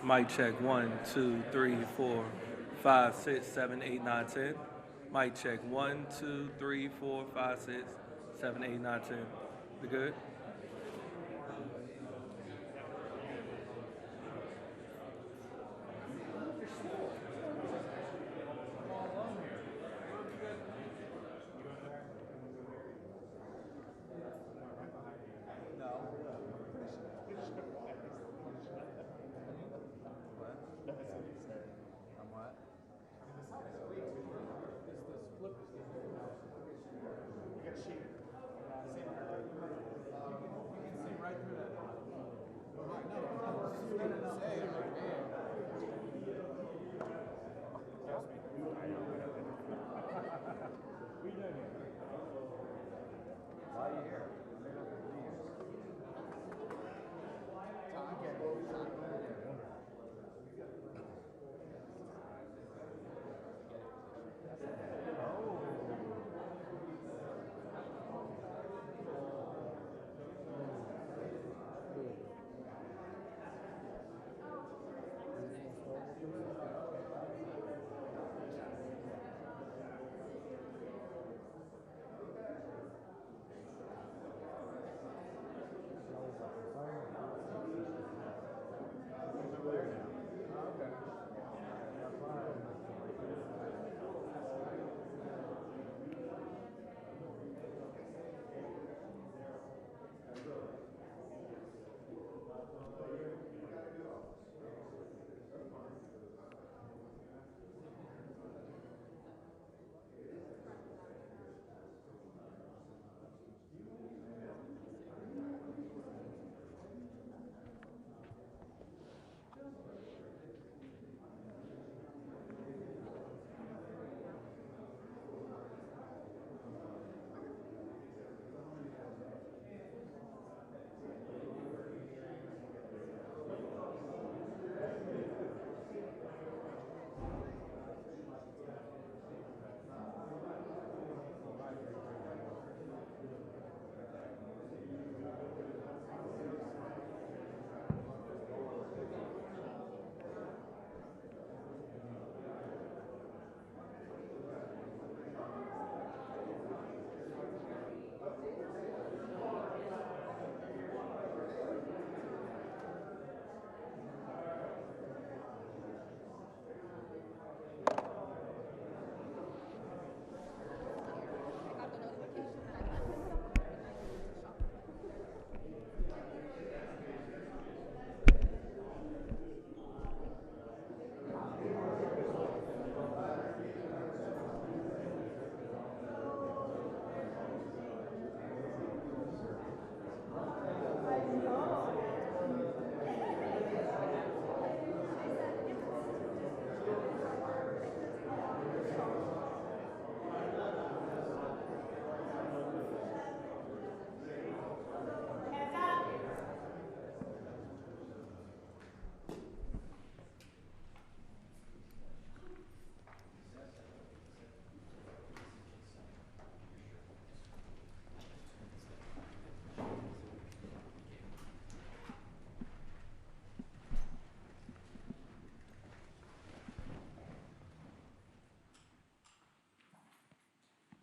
Mic check 1, 2, 3, 4, 5, 6, 7, 8, 9, 10. Mic check 1, 2, 3, 4, 5, 6, 7, 8, 9, 10. We good?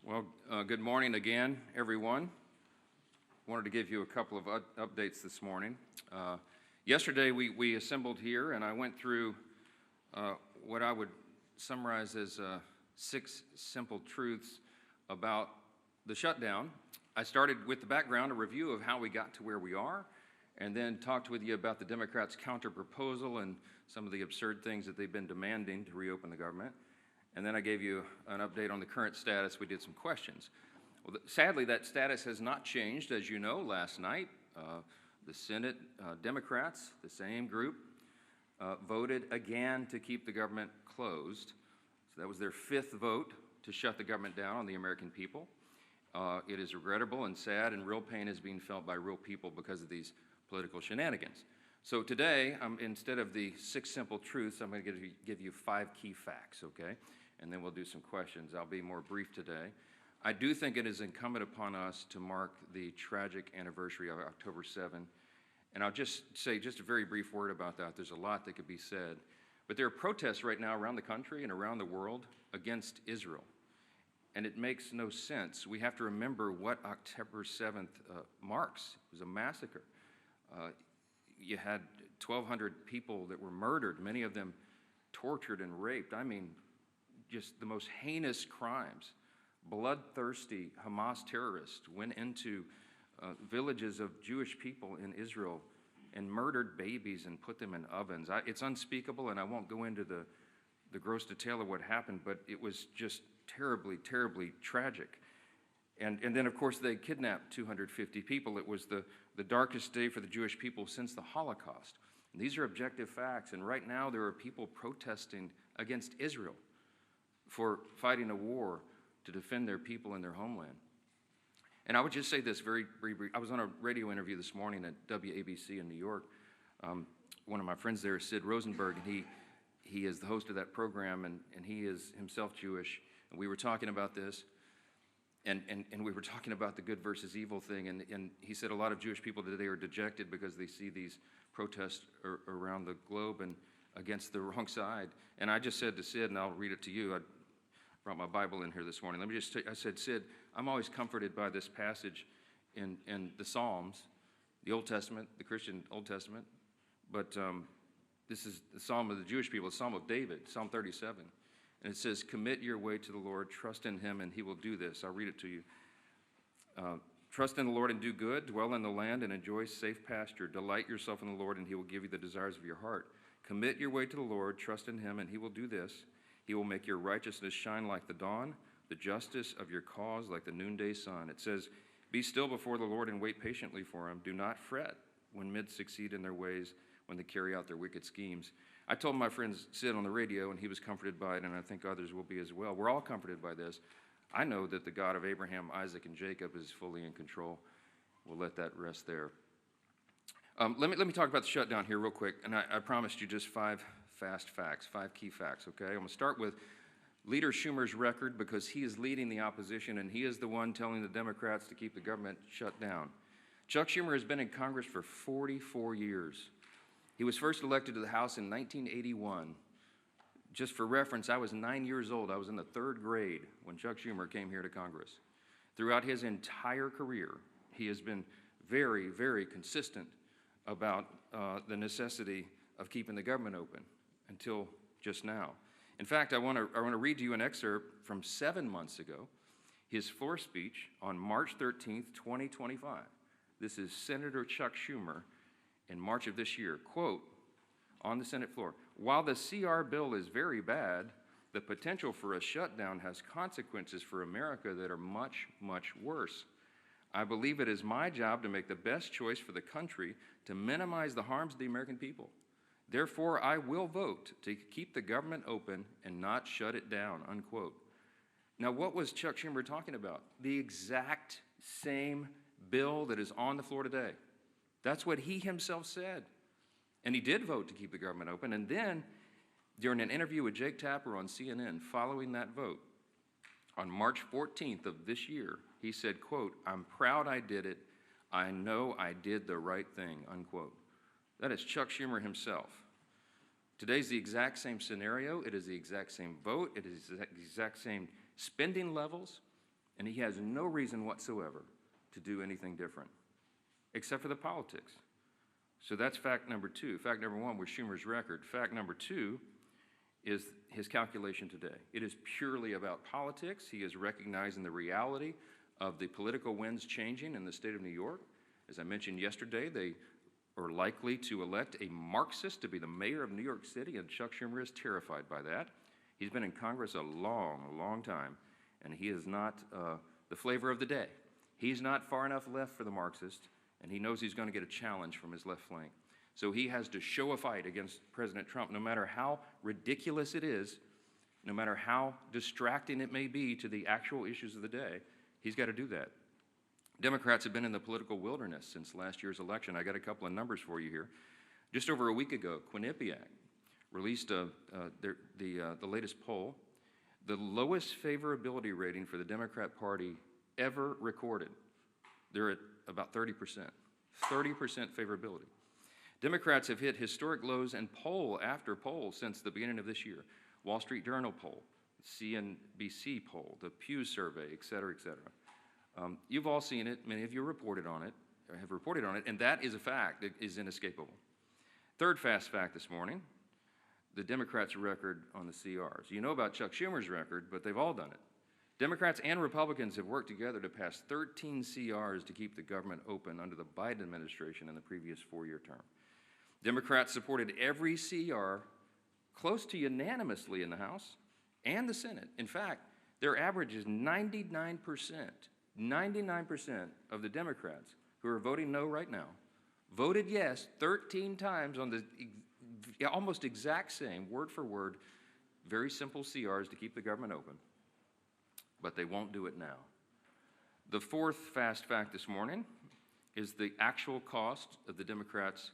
Well, good morning again, everyone. wanted to give you a couple of updates this morning. Yesterday we assembled here, and I went through what I would summarize as 6 simple truths about the shutdown. I started with the background, a review of how we got to where we are, and then talked with you about the Democrats' counter-proposal and some of the absurd things that they've been demanding to reopen the government. And then I gave you an update on the current status. We did some questions. Well, sadly, that status has not changed. As you know, last night, the Senate Democrats, the same group, voted again to keep the government closed. So that was their 5th vote to shut the government down on the American people. It is regrettable and sad, and real pain is being felt by real people because of these political shenanigans. So today, instead of the 6 simple truths, I'm going to give you 5 key facts, okay? And then we'll do some questions. I'll be more brief today. I do think it is incumbent upon us to mark the tragic anniversary of October 7. And I'll just say just a very brief word about that. There's a lot that could be said. But there are protests right now around the country and around the world against Israel. And it makes no sense. We have to remember what October 7th marks. It was a massacre. You had 1,200 people that were murdered, many of them tortured and raped. I mean, just the most heinous crimes. Bloodthirsty Hamas terrorists went into villages of Jewish people in Israel and murdered babies and put them in ovens. It's unspeakable, and I won't go into the gross detail of what happened, but it was just terribly, terribly tragic. And then, of course, they kidnapped 250 people. It was the darkest day for the Jewish people since the Holocaust. And these are objective facts, and right now there are people protesting against Israel for fighting a war to defend their people and their homeland. And I would just say this very brief. I was on a radio interview this morning at WABC in New York. One of my friends there is Sid Rosenberg, and he is the host of that program, and he is himself Jewish. And we were talking about this, and we were talking about the good versus evil thing, and he said a lot of Jewish people today are dejected because they see these protests around the globe and against the wrong side. And I just said to Sid, and I'll read it to you. I brought my Bible in here this morning. Let me just I said, Sid, I'm always comforted by this passage in the Psalms, the Old Testament, the Christian Old Testament, but this is the Psalm of the Jewish people, the Psalm of David, Psalm 37. And it says, commit your way to the Lord, trust in him, and he will do this. I'll read it to you. Trust in the Lord and do good, dwell in the land and enjoy safe pasture. Delight yourself in the Lord, and he will give you the desires of your heart. Commit your way to the Lord, trust in him, and he will do this. He will make your righteousness shine like the dawn, the justice of your cause like the noonday sun. It says, be still before the Lord and wait patiently for him. Do not fret when men succeed in their ways, when they carry out their wicked schemes. I told my friend Sid on the radio, and he was comforted by it, and I think others will be as well. We're all comforted by this. I know that the God of Abraham, Isaac, and Jacob is fully in control. We'll let that rest there. Let me talk about the shutdown here real quick, and I promised you just 5 fast facts, 5 key facts, okay? I'm going to start with Leader Schumer's record because he is leading the opposition, and he is the one telling the Democrats to keep the government shut down. Chuck Schumer has been in Congress for 44 years. He was first elected to the House in 1981. Just for reference, I was 9 years old. I was in the 3rd grade when Chuck Schumer came here to Congress. Throughout his entire career, he has been very, very consistent about the necessity of keeping the government open until just now. In fact, I want to read to you an excerpt from 7 months ago, his floor speech on March 13th, 2025. This is Senator Chuck Schumer in March of this year. Quote, on the Senate floor, while the CR bill is very bad, the potential for a shutdown has consequences for America that are much, much worse. I believe it is my job to make the best choice for the country to minimize the harms of the American people. Therefore, I will vote to keep the government open and not shut it down, unquote. Now, what was Chuck Schumer talking about? The exact same bill that is on the floor today. That's what he himself said. And he did vote to keep the government open. And then, during an interview with Jake Tapper on CNN following that vote, on March 14th of this year, he said, quote, I'm proud I did it. I know I did the right thing, unquote. That is Chuck Schumer himself. Today's the exact same scenario. It is the exact same vote. It is the exact same spending levels. And he has no reason whatsoever to do anything different. except for the politics. So that's fact number two. Fact number one was Schumer's record. Fact number two is his calculation today. It is purely about politics. He is recognizing the reality of the political winds changing in the state of New York. As I mentioned yesterday, they are likely to elect a Marxist to be the mayor of New York City, and Chuck Schumer is terrified by that. He's been in Congress a long time, and he is not the flavor of the day. He's not far enough left for the Marxist, and he knows he's going to get a challenge from his left flank. So he has to show a fight against President Trump, no matter how ridiculous it is, no matter how distracting it may be to the actual issues of the day. He's got to do that. Democrats have been in the political wilderness since last year's election. I got a couple of numbers for you here. Just over a week ago, Quinnipiac released the latest poll, the lowest favorability rating for the Democrat Party ever recorded. They're at about 30%. 30% favorability. Democrats have hit historic lows in poll after poll since the beginning of this year. Wall Street Journal poll, CNBC poll, the Pew survey, et cetera, et cetera. You've all seen it. Many of you reported on it, or have reported on it, and that is a fact that is inescapable. Third fast fact this morning, the Democrats' record on the CRs. You know about Chuck Schumer's record, but they've all done it. Democrats and Republicans have worked together to pass 13 CRs to keep the government open under the Biden administration in the previous four-year term. Democrats supported every CR close to unanimously in the House and the Senate. In fact, their average is 99%. 99% of the Democrats who are voting no right now voted yes 13 times on the almost exact same, word for word, very simple CRs to keep the government open. But they won't do it now. The fourth fast fact this morning is the actual cost of the Democrats'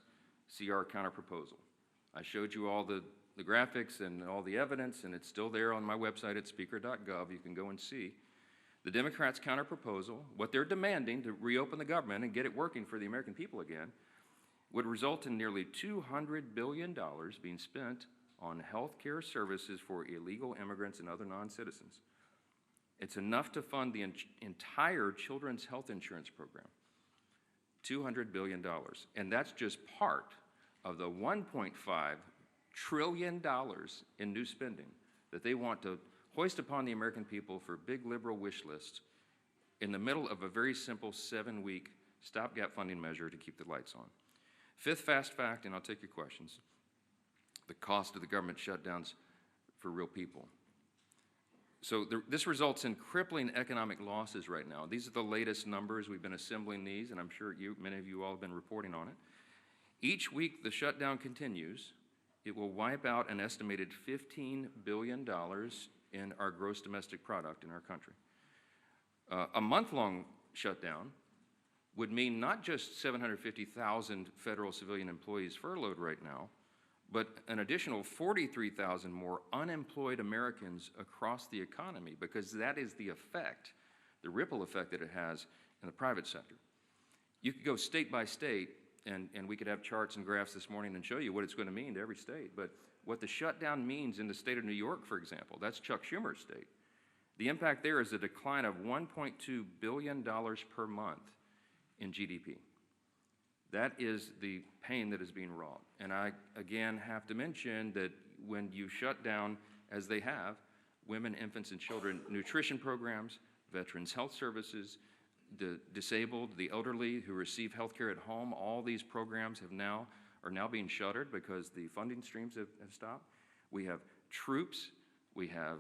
CR counterproposal. I showed you all the graphics and all the evidence, and it's still there on my website at speaker.gov. You can go and see. The Democrats' counterproposal, what they're demanding to reopen the government and get it working for the American people again, would result in nearly $200 billion being spent on health care services for illegal immigrants and other non-citizens. It's enough to fund the entire children's health insurance program, $200 billion. And that's just part of the $1.5 trillion in new spending that they want to hoist upon the American people for big liberal wish lists in the middle of a very simple 7-week stopgap funding measure to keep the lights on. Fifth fast fact, and I'll take your questions, the cost of the government shutdowns for real people. So this results in crippling economic losses right now. These are the latest numbers. We've been assembling these, and I'm sure many of you all have been reporting on it. Each week the shutdown continues, it will wipe out an estimated $15 billion in our gross domestic product in our country. A month-long shutdown would mean not just 750,000 federal civilian employees furloughed right now, but an additional 43,000 more unemployed Americans across the economy, because that is the effect, the ripple effect that it has in the private sector. You could go state by state, and we could have charts and graphs this morning and show you what it's going to mean to every state, but what the shutdown means in the state of New York, for example, that's Chuck Schumer's state. The impact there is a decline of $1.2 billion per month in GDP. That is the pain that is being wrought. And I, again, have to mention that when you shut down, as they have, women, infants, and children nutrition programs, veterans health services, the disabled, the elderly who receive health care at home, all these programs are now being shuttered because the funding streams have stopped. We have troops, we have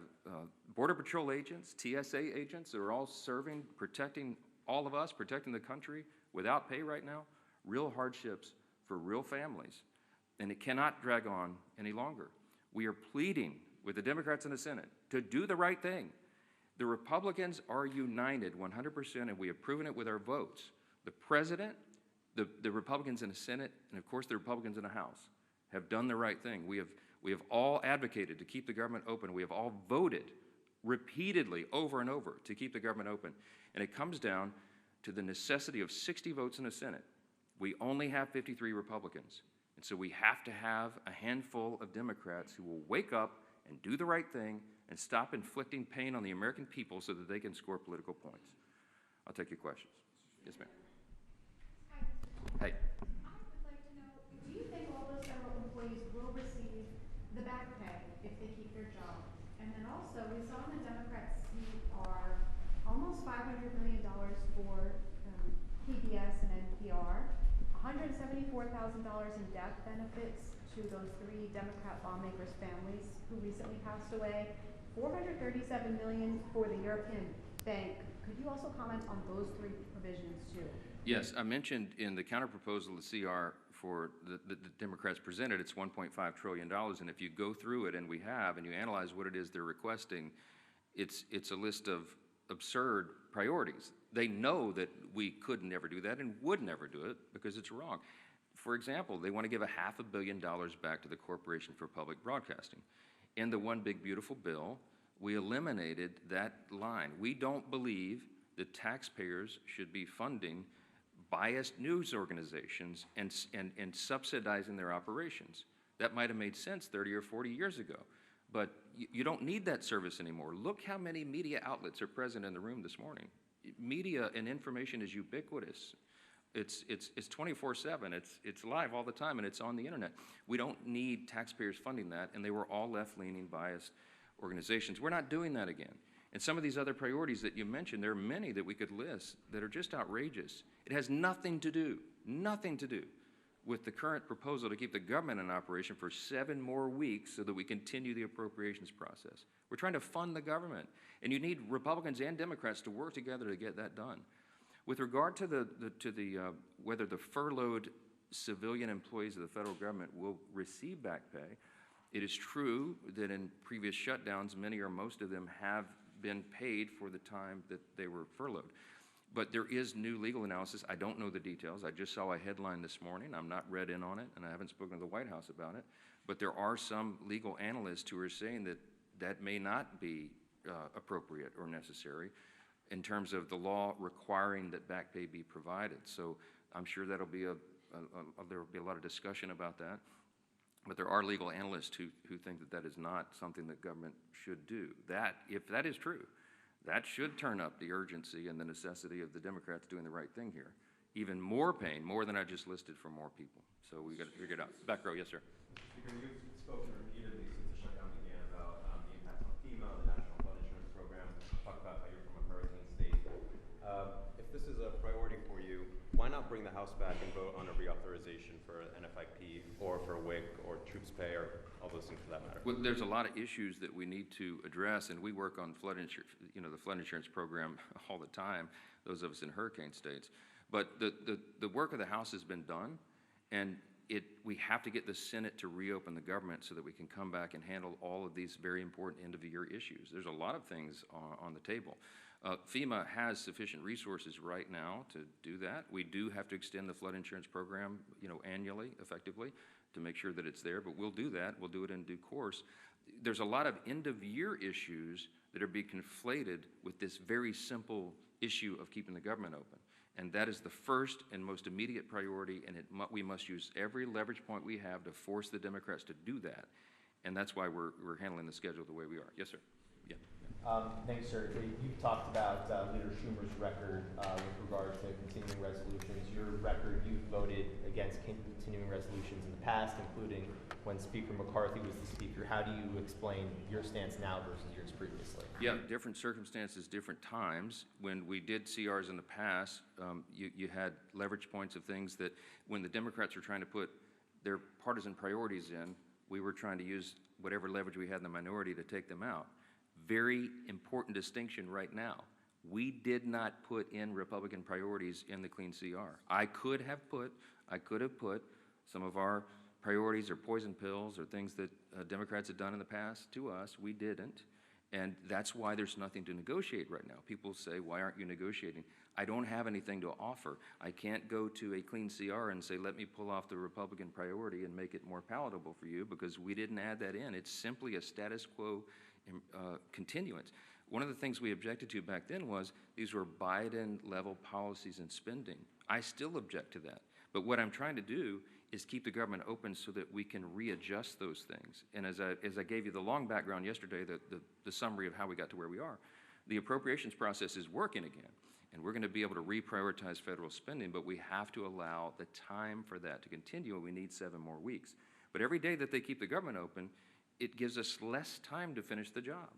Border Patrol agents, TSA agents that are all serving, protecting all of us, protecting the country without pay right now. Real hardships for real families, and it cannot drag on any longer. We are pleading with the Democrats in the Senate to do the right thing. The Republicans are united 100%, and we have proven it with our votes. The President, the Republicans in the Senate, and of course the Republicans in the House have done the right thing. We have all advocated to keep the government open. We have all voted repeatedly over and over to keep the government open. And it comes down to the necessity of 60 votes in the Senate. We only have 53 Republicans. And so we have to have a handful of Democrats who will wake up and do the right thing and stop inflicting pain on the American people so that they can score political points. I'll take your questions. Yes, ma'am. $174,000 in death benefits to those 3 Democrat lawmakers' families who recently passed away. $437 million for the European Bank. Could you also comment on those 3 provisions too? Yes, I mentioned in the counterproposal, the CR for the Democrats presented, it's $1.5 trillion, and if you go through it, and we have, and you analyze what it is they're requesting, it's a list of absurd priorities. They know that we could never do that and would never do it because it's wrong. For example, they want to give $500 million back to the Corporation for Public Broadcasting. In the One Big Beautiful Bill, we eliminated that line. We don't believe that taxpayers should be funding biased news organizations and subsidizing their operations. That might have made sense 30 or 40 years ago, but you don't need that service anymore. Look how many media outlets are present in the room this morning. Media and information is ubiquitous. It's 24/7. It's live all the time, and it's on the internet. We don't need taxpayers funding that, and they were all left-leaning, biased organizations. We're not doing that again. And some of these other priorities that you mentioned, there are many that we could list that are just outrageous. It has nothing to do with the current proposal to keep the government in operation for 7 more weeks so that we continue the appropriations process. We're trying to fund the government, and you need Republicans and Democrats to work together to get that done. With regard to whether the furloughed civilian employees of the federal government will receive back pay, it is true that in previous shutdowns, many or most of them have been paid for the time that they were furloughed. But there is new legal analysis. I don't know the details. I just saw a headline this morning. I'm not read in on it, and I haven't spoken to the White House about it. But there are some legal analysts who are saying that that may not be appropriate or necessary in terms of the law requiring that back pay be provided. So I'm sure that'll be there will be a lot of discussion about that. But there are legal analysts who think that that is not something that government should do. That, if that is true, that should turn up the urgency and the necessity of the Democrats doing the right thing here. Even more pain, more than I just listed, for more people. So we got to figure it out. Back row, yes, sir. Speaker, you've spoken repeatedly since the shutdown began about the impacts on FEMA, the National Flood Insurance Program. Talk about how you're from a hurricane state. If this is a priority for you, why not bring the House back and vote on a reauthorization for NFIP or for WIC or troops pay or all those things for that matter? Well, there's a lot of issues that we need to address, and we work on flood insurance, the flood insurance program all the time, those of us in hurricane states. But the work of the House has been done, and we have to get the Senate to reopen the government so that we can come back and handle all of these very important end-of-the-year issues. There's a lot of things on the table. FEMA has sufficient resources right now to do that. We do have to extend the flood insurance program, annually, effectively, to make sure that it's there, but we'll do that. We'll do it in due course. There's a lot of end-of-year issues that are being conflated with this very simple issue of keeping the government open. And that is the first and most immediate priority, and we must use every leverage point we have to force the Democrats to do that. And that's why we're handling the schedule the way we are. Yes, sir. Yeah. Thanks, sir. You've talked about Leader Schumer's record with regard to continuing resolutions. Your record, you've voted against continuing resolutions in the past, including when Speaker McCarthy was the Speaker. How do you explain your stance now versus yours previously? Yeah, different circumstances, different times. When we did CRs in the past, you had leverage points of things that when the Democrats were trying to put their partisan priorities in, we were trying to use whatever leverage we had in the minority to take them out. Very important distinction right now. We did not put in Republican priorities in the clean CR. I could have put some of our priorities or poison pills or things that Democrats had done in the past to us. We didn't. And that's why there's nothing to negotiate right now. People say, why aren't you negotiating? I don't have anything to offer. I can't go to a clean CR and say, let me pull off the Republican priority and make it more palatable for you, because we didn't add that in. It's simply a status quo continuance. One of the things we objected to back then was these were Biden-level policies and spending. I still object to that. But what I'm trying to do is keep the government open so that we can readjust those things. And as I gave you the long background yesterday, the summary of how we got to where we are, the appropriations process is working again. And we're going to be able to reprioritize federal spending, but we have to allow the time for that to continue, and we need 7 more weeks. But every day that they keep the government open, it gives us less time to finish the job.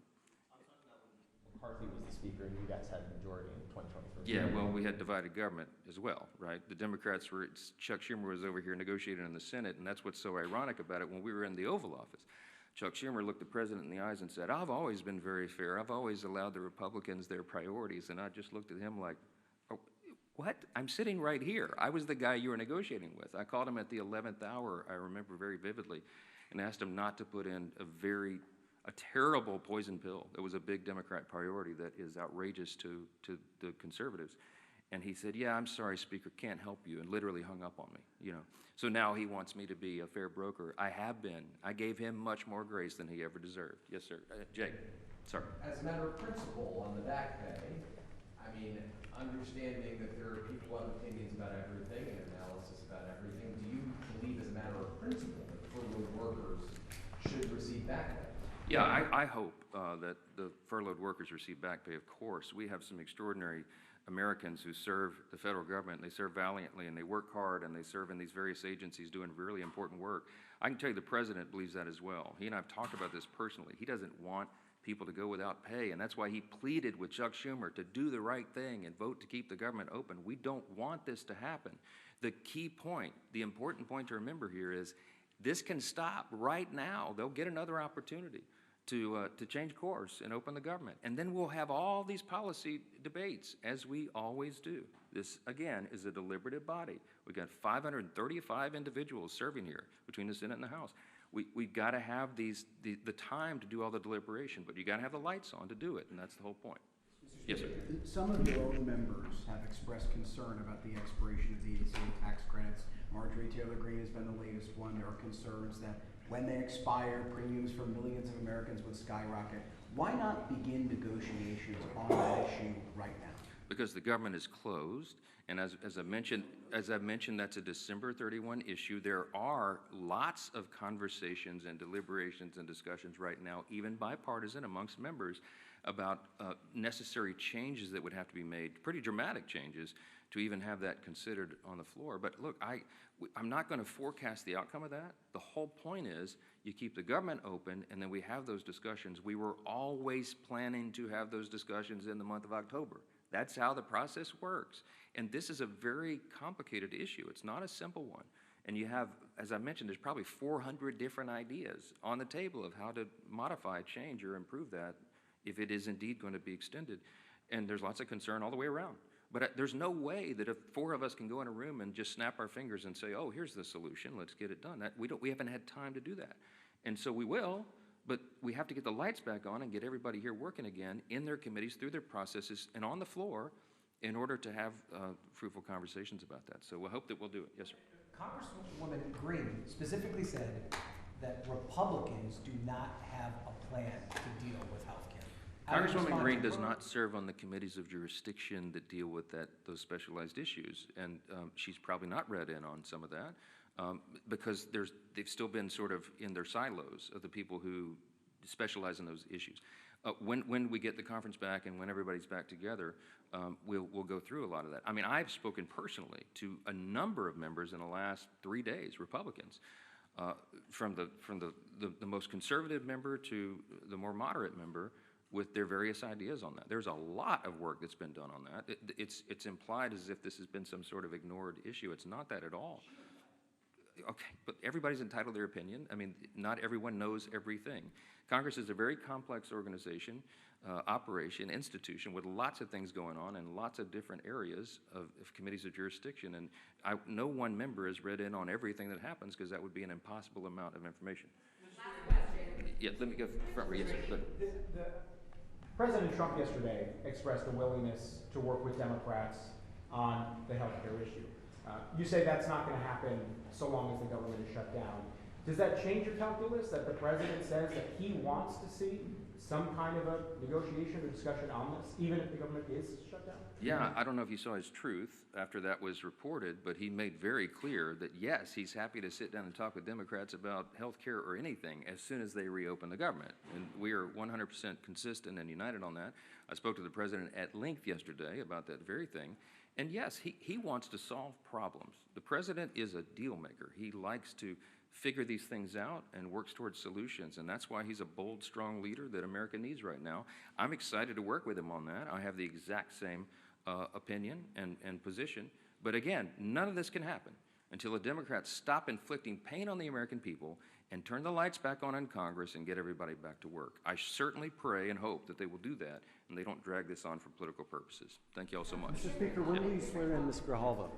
McCarthy was the speaker and you guys had a majority in 2023. Yeah, well, we had divided government as well, right? The Democrats were, Chuck Schumer was over here negotiating in the Senate, and that's what's so ironic about it. When we were in the Oval Office, Chuck Schumer looked the president in the eyes and said, I've always been very fair. I've always allowed the Republicans their priorities. And I just looked at him like, oh, what? I'm sitting right here. I was the guy you were negotiating with. I called him at the 11th hour, I remember very vividly, and asked him not to put in a terrible poison pill. It was a big Democrat priority that is outrageous to the conservatives. And he said, yeah, I'm sorry, Speaker, can't help you, and literally hung up on me, you know. So now he wants me to be a fair broker. I have been. I gave him much more grace than he ever deserved. Yes, sir. Jake, sorry. As a matter of principle, on the back pay, I mean, understanding that there are people who have opinions about everything and analysis about everything, do you believe as a matter of principle that furloughed workers should receive back pay? Yeah, I hope that the furloughed workers receive back pay, of course. We have some extraordinary Americans who serve the federal government, and they serve valiantly, and they work hard, and they serve in these various agencies doing really important work. I can tell you the president believes that as well. He and I have talked about this personally. He doesn't want people to go without pay, and that's why he pleaded with Chuck Schumer to do the right thing and vote to keep the government open. We don't want this to happen. The key point, the important point to remember here is this can stop right now. They'll get another opportunity to change course and open the government. And then we'll have all these policy debates, as we always do. This, again, is a deliberative body. We've got 535 individuals serving here between the Senate and the House. We've got to have the time to do all the deliberation, but you got to have the lights on to do it, and that's the whole point. Yes, sir. Some of your own members have expressed concern about the expiration of the ACA tax credits. Marjorie Taylor Greene has been the latest one. There are concerns that when they expire, premiums for millions of Americans would skyrocket. Why not begin negotiations on that issue right now? Because the government is closed, and as I mentioned, that's a December 31 issue. There are lots of conversations and deliberations and discussions right now, even bipartisan amongst members, about necessary changes that would have to be made, pretty dramatic changes, to even have that considered on the floor. But look, I'm not going to forecast the outcome of that. The whole point is you keep the government open, and then we have those discussions. We were always planning to have those discussions in the month of October. That's how the process works. And this is a very complicated issue. It's not a simple one. And you have, as I mentioned, there's probably 400 different ideas on the table of how to modify, change, or improve that if it is indeed going to be extended. And there's lots of concern all the way around. But there's no way that if four of us can go in a room and just snap our fingers and say, oh, here's the solution, let's get it done. We haven't had time to do that. And so we will, but we have to get the lights back on and get everybody here working again in their committees, through their processes, and on the floor in order to have fruitful conversations about that. So we'll hope that we'll do it. Yes, sir. Congresswoman Green specifically said that Republicans do not have a plan to deal with health care. Congresswoman Green does not serve on the committees of jurisdiction that deal with those specialized issues, and she's probably not read in on some of that because they've still been sort of in their silos of the people who specialize in those issues. When we get the conference back and when everybody's back together, we'll go through a lot of that. I mean, I've spoken personally to a number of members in the last 3 days, Republicans, from the most conservative member to the more moderate member, with their various ideas on that. There's a lot of work that's been done on that. It's implied as if this has been some sort of ignored issue. It's not that at all. Okay, but everybody's entitled to their opinion. I mean, not everyone knows everything. Congress is a very complex organization, operation, institution with lots of things going on in lots of different areas of committees of jurisdiction. And no one member has read in on everything that happens because that would be an impossible amount of information. Yeah, let me go front row. Yes, sir. President Trump yesterday expressed a willingness to work with Democrats on the health care issue. You say that's not going to happen so long as the government is shut down. Does that change your calculus that the president says that he wants to see some kind of a negotiation or discussion on this, even if the government is shut down? Yeah, I don't know if you saw his truth after that was reported, but he made very clear that, yes, he's happy to sit down and talk with Democrats about health care or anything as soon as they reopen the government. And we are 100% consistent and united on that. I spoke to the president at length yesterday about that very thing, And yes, he wants to solve problems. The president is a deal maker. He likes to figure these things out and works towards solutions, and that's why he's a bold, strong leader that America needs right now. I'm excited to work with him on that. I have the exact same opinion and position. But again, none of this can happen until the Democrats stop inflicting pain on the American people and turn the lights back on in Congress and get everybody back to work. I certainly pray and hope that they will do that and they don't drag this on for political purposes. Thank you all so much. Mr. Speaker, when will you swear in Ms. Grijalva?